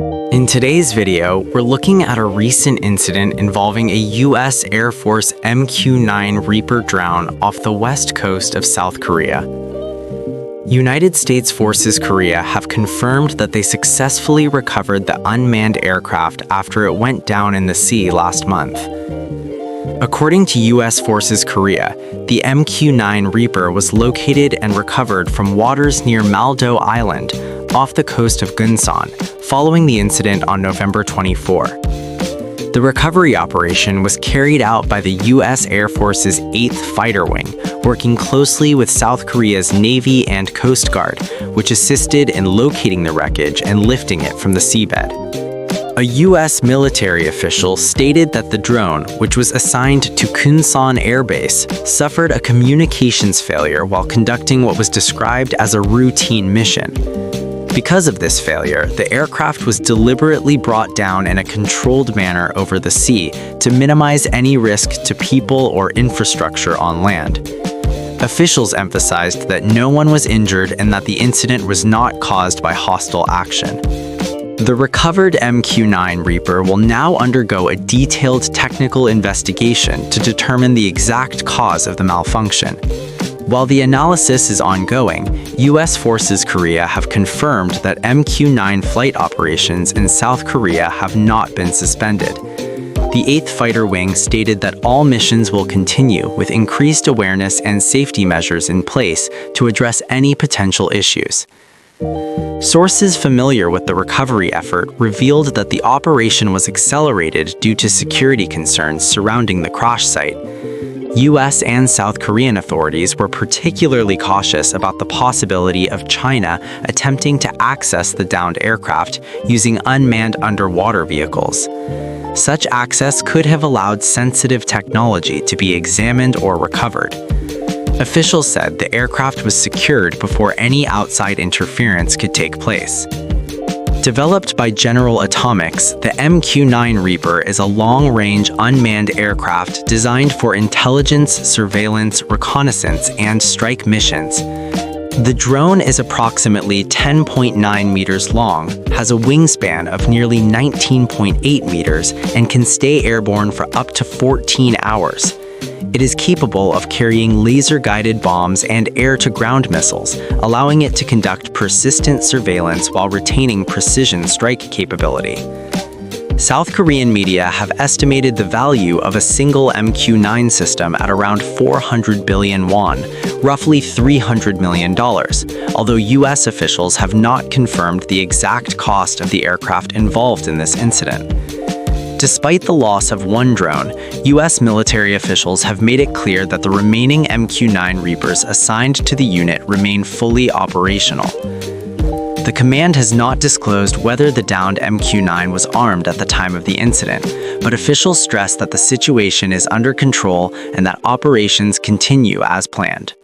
In today's video, we're looking at a recent incident involving a U.S. Air Force MQ-9 Reaper drone off the west coast of South Korea. United States Forces Korea have confirmed that they successfully recovered the unmanned aircraft after it went down in the sea last month. According to U.S. Forces Korea, the MQ-9 Reaper was located and recovered from waters near Maldo Island, off the coast of Gunsan, following the incident on November 24. The recovery operation was carried out by the U.S. Air Force's 8th Fighter Wing, working closely with South Korea's Navy and Coast Guard, which assisted in locating the wreckage and lifting it from the seabed. A U.S. military official stated that the drone, which was assigned to Kunsan Air Base, suffered a communications failure while conducting what was described as a routine mission. Because of this failure, the aircraft was deliberately brought down in a controlled manner over the sea to minimize any risk to people or infrastructure on land. Officials emphasized that no one was injured and that the incident was not caused by hostile action. The recovered MQ-9 Reaper will now undergo a detailed technical investigation to determine the exact cause of the malfunction. While the analysis is ongoing, U.S. Forces Korea have confirmed that MQ-9 flight operations in South Korea have not been suspended. The 8th Fighter Wing stated that all missions will continue with increased awareness and safety measures in place to address any potential issues. Sources familiar with the recovery effort revealed that the operation was accelerated due to security concerns surrounding the crash site. U.S. and South Korean authorities were particularly cautious about the possibility of China attempting to access the downed aircraft using unmanned underwater vehicles. Such access could have allowed sensitive technology to be examined or recovered. Officials said the aircraft was secured before any outside interference could take place. Developed by General Atomics, the MQ-9 Reaper is a long-range unmanned aircraft designed for intelligence, surveillance, reconnaissance, and strike missions. The drone is approximately 10.9 meters long, has a wingspan of nearly 19.8 meters, and can stay airborne for up to 14 hours. It is capable of carrying laser-guided bombs and air-to-ground missiles, allowing it to conduct persistent surveillance while retaining precision strike capability. South Korean media have estimated the value of a single MQ-9 system at around 400 billion won, roughly $300 million, although U.S. officials have not confirmed the exact cost of the aircraft involved in this incident. Despite the loss of one drone, U.S. military officials have made it clear that the remaining MQ-9 Reapers assigned to the unit remain fully operational. The command has not disclosed whether the downed MQ-9 was armed at the time of the incident, but officials stress that the situation is under control and that operations continue as planned.